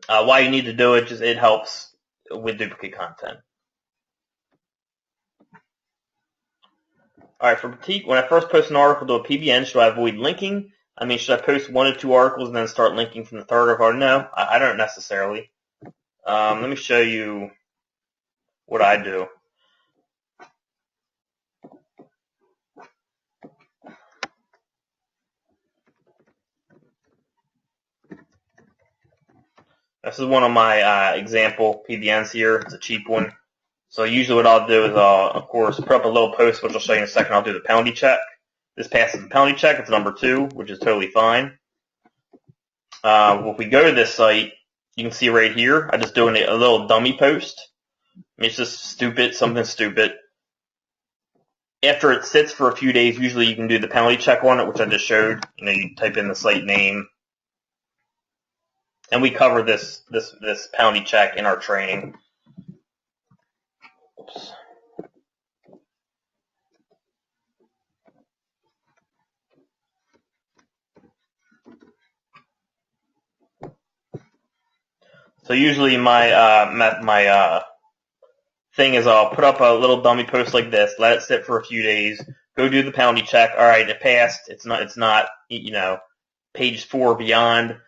Why you need to do it, just it helps with duplicate content. Alright, for critique, when I first post an article to a PBN, should I avoid linking? I mean, should I post 1 or 2 articles and then start linking from the third article? No, I don't necessarily. Let me show you what I do. This is one of my example PBNs here. It's a cheap one. So usually what I'll do is of course, put up a little post, which I'll show you in a second. I'll do the penalty check. This passes the penalty check. It's number 2, which is totally fine. If we go to this site, you can see right here, I'm just doing a little dummy post. I mean, it's just stupid, something stupid. After it sits for a few days, usually you can do the penalty check on it, which I just showed. You type in the site name. And we cover this penalty check in our training. Oops. So usually my thing is I'll put up a little dummy post like this, let it sit for a few days, go do the penalty check. All right, it passed. It's not page 4 beyond,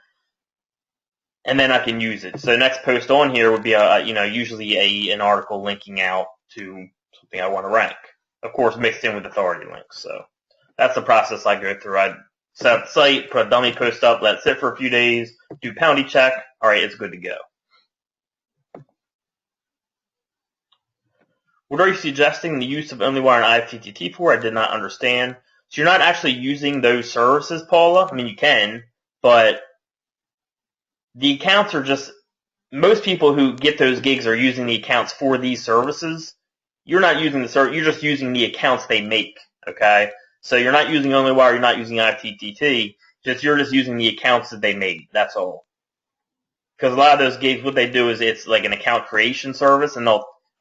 and then I can use it. So the next post on here would be usually an article linking out to something I want to rank. Of course, mixed in with authority links. So that's the process I go through. I set up the site, put a dummy post up, let it sit for a few days, do penalty check. All right, it's good to go. What are you suggesting the use of OnlyWire and IFTTT for? I did not understand. So you're not actually using those services, Paula? I mean, you can, but the accounts are just, most people who get those gigs are using the accounts for these services. You're not using the service, you're just using the accounts they make, okay? So you're not using OnlyWire, you're not using IFTTT, you're just using the accounts that they made, that's all. Because a lot of those gigs, what they do is it's like an account creation service, and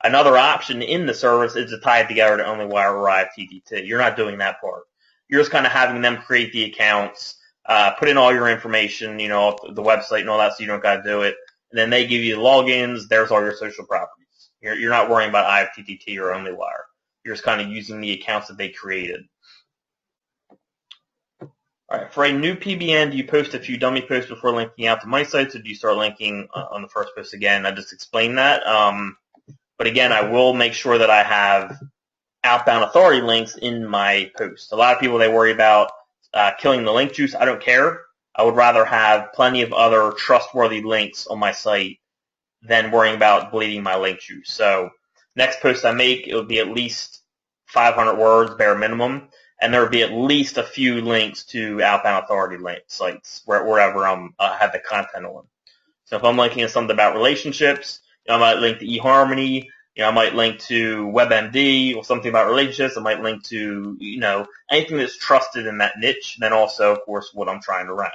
another option in the service is to tie it together to OnlyWire or IFTTT. You're not doing that part. You're just kind of having them create the accounts, put in all your information, the website and all that, so you don't got to do it. And then they give you the logins. There's all your social properties. You're not worrying about IFTTT or OnlyWire. You're just kind of using the accounts that they created. All right. For a new PBN, do you post a few dummy posts before linking out to my sites, or do you start linking on the first post again? I just explained that. But again, I will make sure that I have outbound authority links in my post. A lot of people, they worry about killing the link juice. I don't care. I would rather have plenty of other trustworthy links on my site than worrying about bleeding my link juice. So next post I make, it would be at least 500 words, bare minimum, and there would be at least a few links to outbound authority link sites, wherever I have the content on. So if I'm linking to something about relationships, I might link to eHarmony. I might link to WebMD or something about relationships. I might link to, anything that's trusted in that niche. And then also, of course, what I'm trying to rank.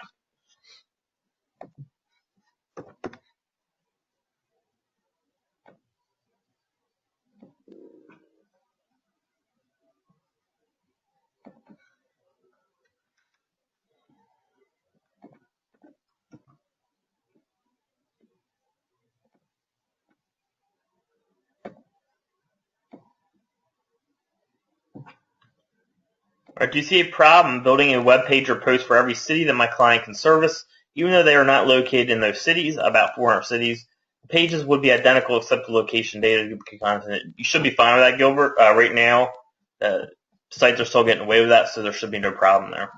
All Or do you see a problem building a web page or post for every city that my client can service, even though they are not located in those cities, about 400 cities? The pages would be identical except the location data duplicate content. You should be fine with that, Gilbert. Right now, sites are still getting away with that, so there should be no problem there.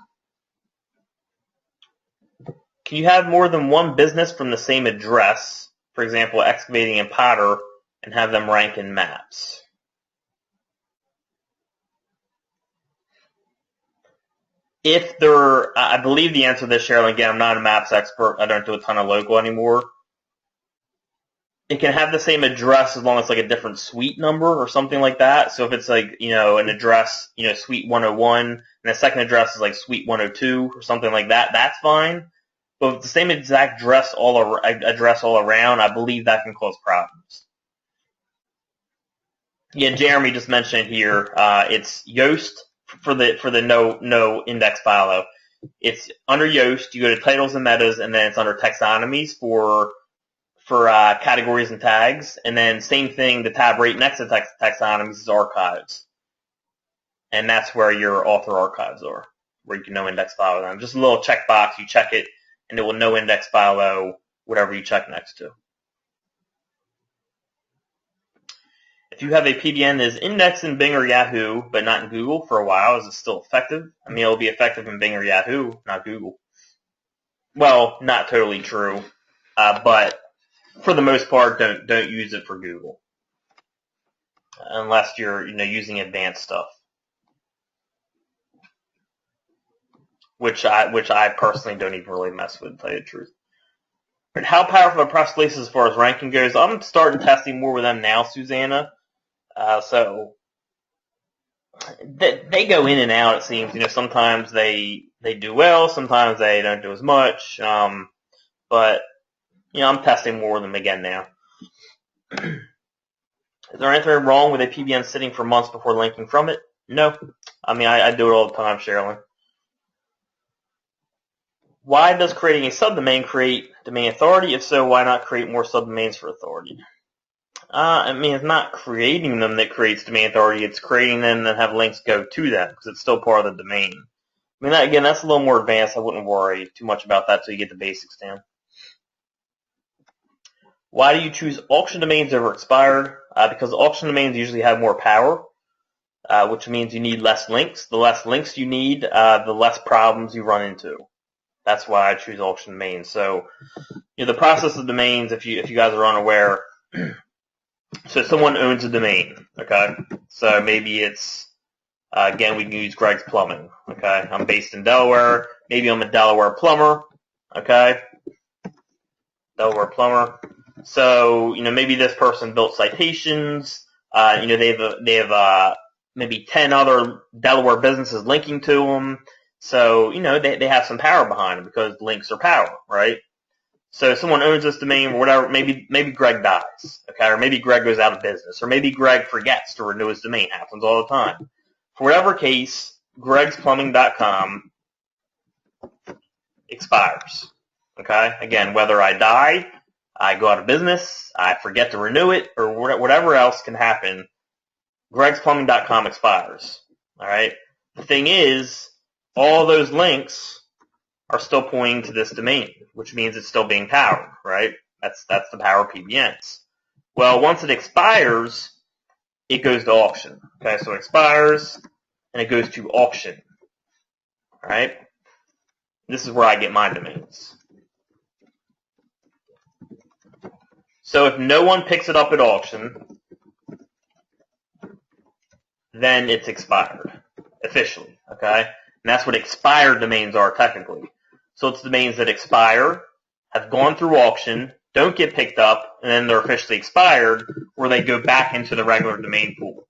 Can you have more than one business from the same address, for example, excavating and Potter, and have them rank in maps? If there, I believe the answer to this, Cheryl, again, I'm not a maps expert. I don't do a ton of local anymore. It can have the same address as long as it's like a different suite number or something like that. So if it's like, an address, suite 101, and the second address is like suite 102 or something like that, that's fine. But with the same exact address all around, I believe that can cause problems. Yeah, Jeremy just mentioned here, it's Yoast for the no index file. It's under Yoast, you go to titles and metas, and then it's under taxonomies for categories and tags, and then same thing, the tab right next to taxonomies is archives. And that's where your author archives are, where you can no index file them. Just a little checkbox, you check it, and it will no index file whatever you check next to. If you have a PBN that is indexed in Bing or Yahoo, but not in Google for a while, is it still effective? I mean, it'll be effective in Bing or Yahoo, not Google. Well, not totally true, but for the most part, don't use it for Google, unless you're using advanced stuff, which I personally don't even really mess with, to tell you the truth. But how powerful are press releases as far as ranking goes? I'm starting testing more with them now, Susanna. So they go in and out. It seems sometimes they do well, sometimes they don't do as much. But I'm testing more of them again now. Is there anything wrong with a PBN sitting for months before linking from it? No. I mean, I do it all the time, Sherilyn. Why does creating a subdomain create domain authority? If so, why not create more subdomains for authority? I mean, it's not creating them that creates domain authority. It's creating them that have links go to them, because it's still part of the domain. I mean, again, that's a little more advanced. I wouldn't worry too much about that until you get the basics down. Why do you choose auction domains over expired? Because auction domains usually have more power, which means you need less links. The less links you need, the less problems you run into. That's why I choose auction domains. So, the process of domains, if you guys are unaware, so someone owns a domain, okay? So maybe it's, again, we can use Greg's Plumbing, okay? I'm based in Delaware. Maybe I'm a Delaware plumber, okay? Delaware plumber. So, maybe this person built citations. They have maybe 10 other Delaware businesses linking to them. So, they have some power behind them because links are power, right? So someone owns this domain or whatever. Maybe Greg dies, okay? Or maybe Greg goes out of business. Or maybe Greg forgets to renew his domain. Happens all the time. For whatever case, gregsplumbing.com expires, okay? Again, whether I die, I go out of business, I forget to renew it, or whatever else can happen, gregsplumbing.com expires, all right? The thing is, all those links are still pointing to this domain, which means it's still being powered, right? That's the power of PBNs. Well, once it expires, it goes to auction, okay? So it expires, and it goes to auction, all right? This is where I get my domains. So if no one picks it up at auction, then it's expired, officially, okay? And that's what expired domains are technically. So it's domains that expire, have gone through auction, don't get picked up, and then they're officially expired, where they go back into the regular domain pool.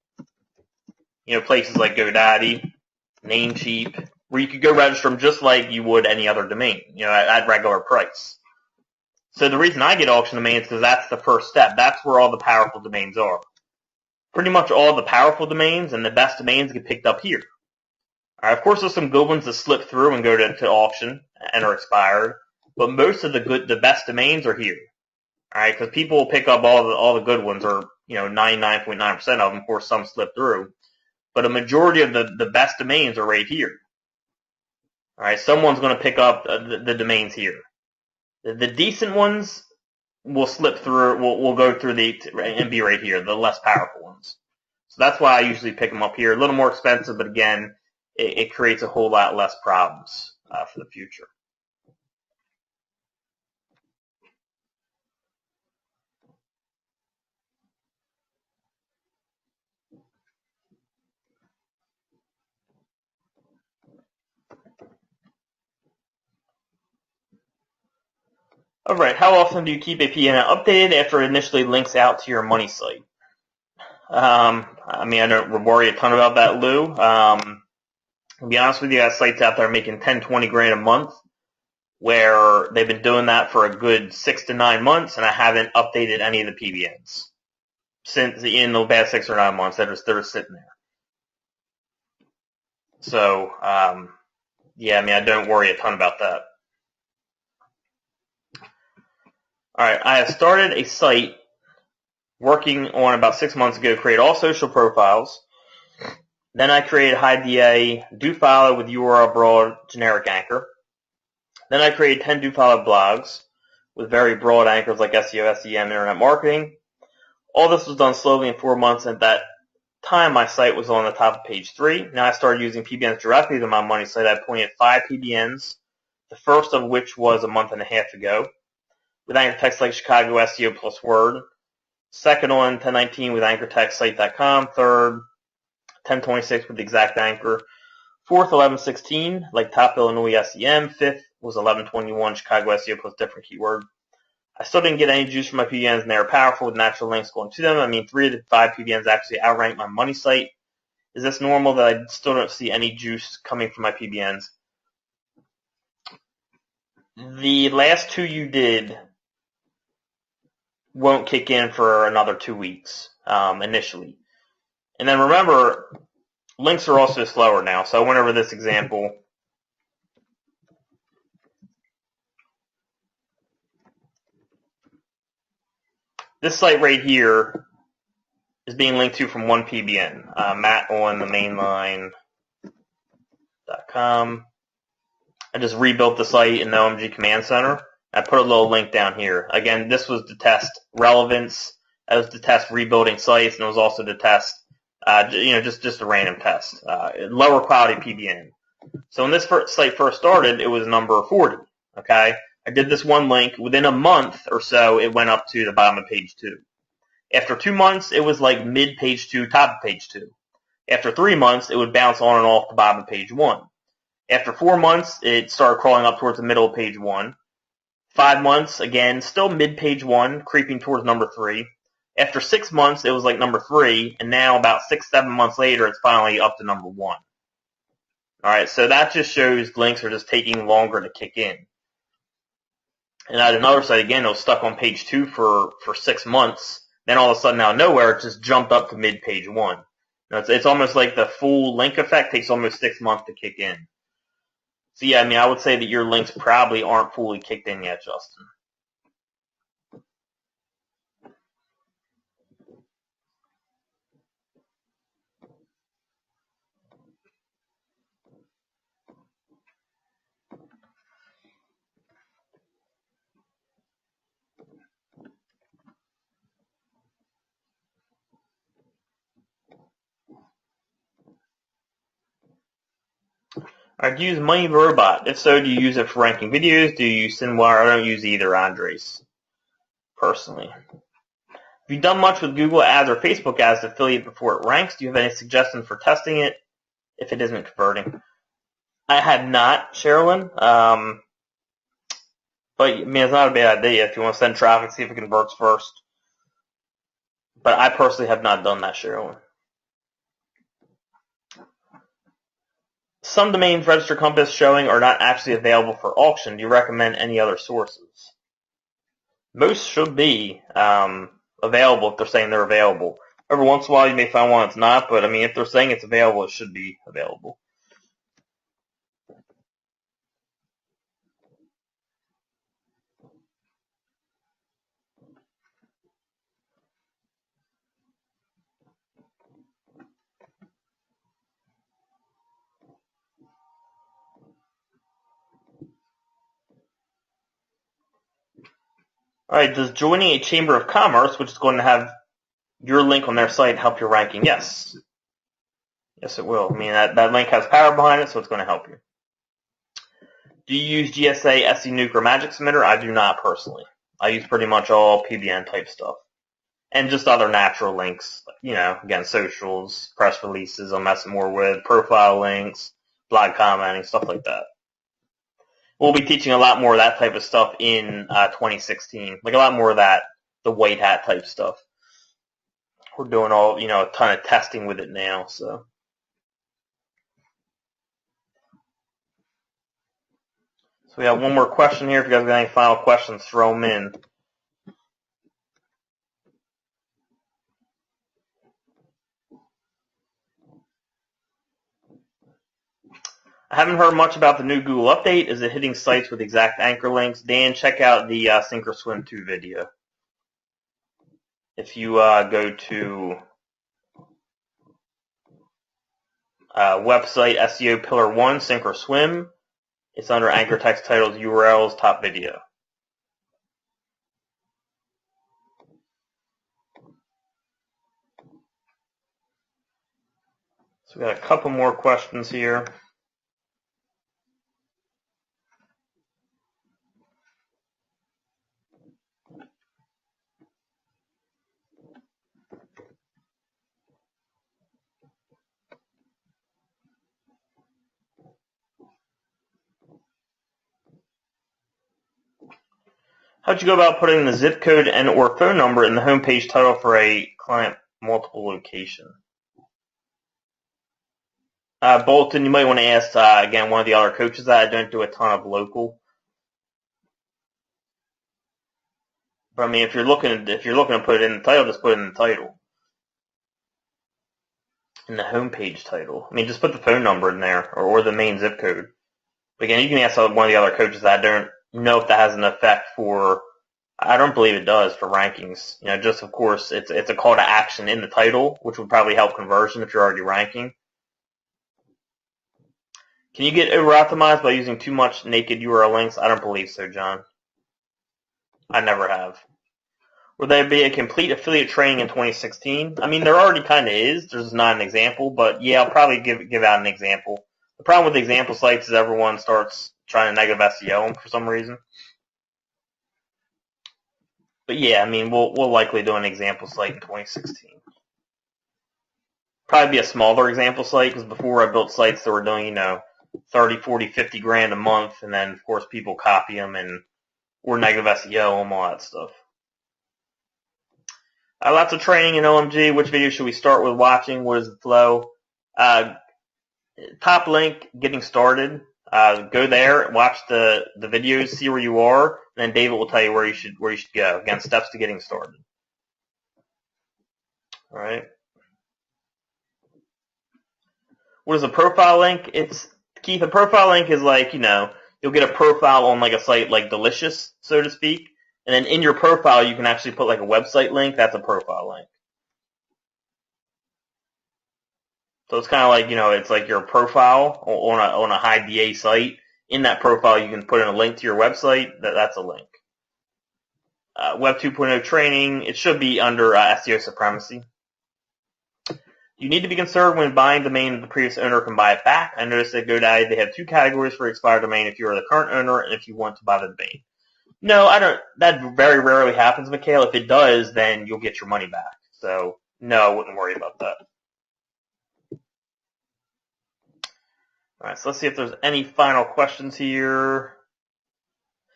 Places like GoDaddy, Namecheap, where you could go register them just like you would any other domain, at regular price. So the reason I get auction domains is because that's the first step. That's where all the powerful domains are. Pretty much all the powerful domains and the best domains get picked up here. All right, of course, there's some good ones that slip through and go to auction and are expired, but most of the best domains are here. All right, because people will pick up all the good ones, or 99.9% of them. Of course, some slip through, but a majority of the best domains are right here. All right, someone's going to pick up the domains here. The decent ones will slip through, will go through and be right here, the less powerful ones. So that's why I usually pick them up here. A little more expensive, but again, it creates a whole lot less problems for the future. All right, how often do you keep a PN updated after it initially links out to your money site? I mean, I don't worry a ton about that, Lou. To be honest with you, I have sites out there making 10, 20 grand a month where they've been doing that for a good 6 to 9 months, and I haven't updated any of the PBNs since in the past 6 or 9 months. They're sitting there. So, yeah, I mean, I don't worry a ton about that. All right, I have started a site working on about 6 months ago, create all social profiles. Then I created hide DA, do follow with URL broad generic anchor. Then I created 10 do follow blogs with very broad anchors like SEO, SEM, internet marketing. All this was done slowly in 4 months, and at that time my site was on the top of page 3. Now I started using PBNs directly to my money site. I appointed 5 PBNs, the first of which was a month and a half ago, with anchor text like Chicago SEO plus Word. Second on 1019 with anchortextsite.com. Third, 1026 with the exact anchor. Fourth, 1116 like Top Illinois SEM. Fifth was 1121 Chicago SEO plus different keyword. I still didn't get any juice from my PBNs, and they were powerful with natural links going to them. I mean, 3 of the 5 PBNs actually outranked my money site. Is this normal that I still don't see any juice coming from my PBNs? The last 2 you did won't kick in for another 2 weeks initially. And then remember, links are also slower now. So I went over this example. This site right here is being linked to from one PBN, Matt on the mainline.com. I just rebuilt the site in the OMG Command Center. I put a little link down here. Again, this was to test relevance. That was to test rebuilding sites, and it was also to test, just a random test. Lower quality PBN. So when this site first started, it was number 40. Okay, I did this one link. Within a month or so, it went up to the bottom of page 2. After 2 months, it was like mid page 2, top of page 2. After 3 months, it would bounce on and off the bottom of page 1. After 4 months, it started crawling up towards the middle of page 1. 5 months, again, still mid-page 1, creeping towards number 3. After 6 months, it was like number 3, and now about 6, 7 months later, it's finally up to number 1. All right, so that just shows links are just taking longer to kick in. And I had another site, again, it was stuck on page 2 for 6 months. Then all of a sudden, out of nowhere, it just jumped up to mid-page 1. Now, it's almost like the full link effect takes almost 6 months to kick in. So yeah, I mean, I would say that your links probably aren't fully kicked in yet, Justin. All right, do you use Money Robot? If so, do you use it for ranking videos? Do you use Cinewire? I don't use either, Andres, personally. Have you done much with Google ads or Facebook ads to affiliate before it ranks? Do you have any suggestions for testing it if it isn't converting? I have not, Sherilyn. But I mean, it's not a bad idea if you want to send traffic, see if it converts first. But I personally have not done that, Sherilyn. Some domains Register Compass showing are not actually available for auction. Do you recommend any other sources? Most should be available if they're saying they're available. Every once in a while you may find one that's not, but I mean, if they're saying it's available, it should be available. All right, does joining a chamber of commerce, which is going to have your link on their site, help your ranking? Yes. Yes, it will. I mean, that link has power behind it, so it's going to help you. Do you use GSA, SC Nuke, or Magic Submitter? I do not personally. I use pretty much all PBN type stuff. And just other natural links, again, socials, press releases I'm messing more with, profile links, blog commenting, stuff like that. We'll be teaching a lot more of that type of stuff in 2016, like a lot more of that, the white hat type stuff. We're doing a ton of testing with it now, so. So we have one more question here. If you guys got any final questions, throw them in. I haven't heard much about the new Google update. Is it hitting sites with exact anchor links? Dan, check out the Thinkorswim 2 video. If you go to website SEO Pillar 1, Thinkorswim, it's under anchor text titles, URLs, top video. So we got a couple more questions here. How'd you go about putting the zip code and or phone number in the homepage title for a client multiple location? Bolton, you might want to ask, again, one of the other coaches that I don't do a ton of local. But I mean, if you're looking to put it in the title, just put it in the title. In the homepage title. I mean, just put the phone number in there or the main zip code. But again, you can ask one of the other coaches that I don't know if that has an effect for, I don't believe it does for rankings. Just of course, it's a call to action in the title, which would probably help conversion if you're already ranking. Can you get over-optimized by using too much naked URL links? I don't believe so, John. I never have. Will there be a complete affiliate training in 2016? I mean, there already kind of is. There's not an example, but yeah, I'll probably give out an example. The problem with the example sites is everyone starts trying to negative SEO them for some reason. But yeah, I mean, we'll likely do an example site in 2016. Probably be a smaller example site, because before I built sites that were doing, 30, 40, 50 grand a month, and then of course people copy them or negative SEO them, all that stuff. Lots of training in OMG. Which video should we start with watching? What is the flow? Top link, getting started. Go there, watch the videos, see where you are, and then David will tell you where you should go. Again, steps to getting started. All right. What is a profile link? Keith, a profile link is like, you'll get a profile on like a site like Delicious, so to speak, and then in your profile you can actually put like a website link. That's a profile link. So it's kind of like, it's like your profile on a high DA site. In that profile, you can put in a link to your website. That's a link. Web 2.0 training, it should be under SEO supremacy. You need to be concerned when buying domain that the previous owner can buy it back. I noticed at GoDaddy they have 2 categories for expired domain if you are the current owner and if you want to buy the domain. No, I don't. That very rarely happens, Mikhail. If it does, then you'll get your money back. So no, I wouldn't worry about that. All right, so let's see if there's any final questions here.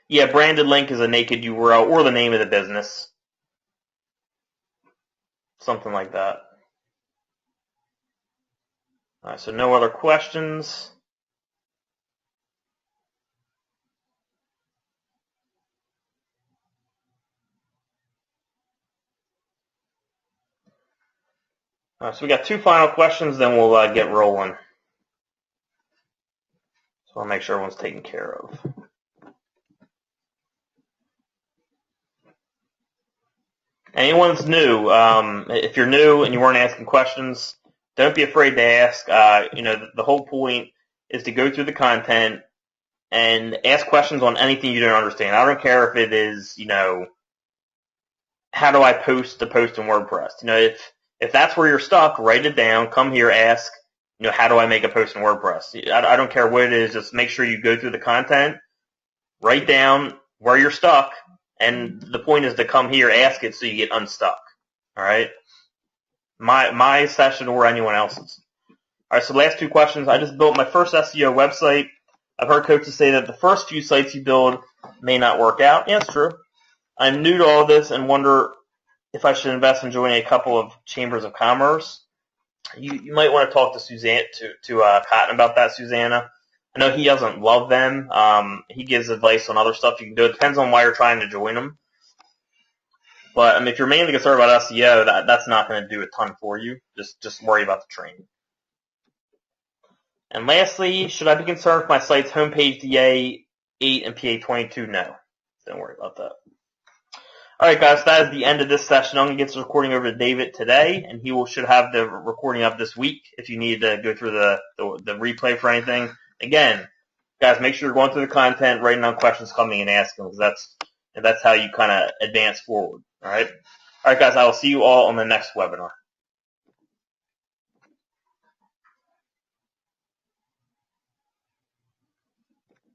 Yeah, branded link is a naked URL or the name of the business. Something like that. All right, so no other questions. All right, so we got 2 final questions, then we'll get rolling. So I'll make sure everyone's taken care of. Anyone's new, if you're new and you weren't asking questions, don't be afraid to ask. The whole point is to go through the content and ask questions on anything you don't understand. I don't care if it is, how do I post the post in WordPress? If that's where you're stuck, write it down, come here, ask, how do I make a post in WordPress? I don't care what it is, just make sure you go through the content, write down where you're stuck, and the point is to come here, ask it so you get unstuck. All right? My session or anyone else's. All right, so last two questions. I just built my first SEO website. I've heard coaches say that the first few sites you build may not work out. Yeah, it's true. I'm new to all this and wonder if I should invest in joining a couple of chambers of commerce. You might want to talk to Suzanne to Cotton about that, Susanna. I know he doesn't love them. He gives advice on other stuff you can do. It depends on why you're trying to join them. But if you're mainly concerned about SEO, that's not going to do a ton for you. Just worry about the training. And lastly, should I be concerned with my site's homepage DA8 and PA22? No. Don't worry about that. All right, guys, that is the end of this session. I'm going to get this recording over to David today, and he should have the recording up this week if you need to go through the replay for anything. Again, guys, make sure you're going through the content, writing down questions, coming and asking, because that's how you kind of advance forward. All right, guys, I will see you all on the next webinar.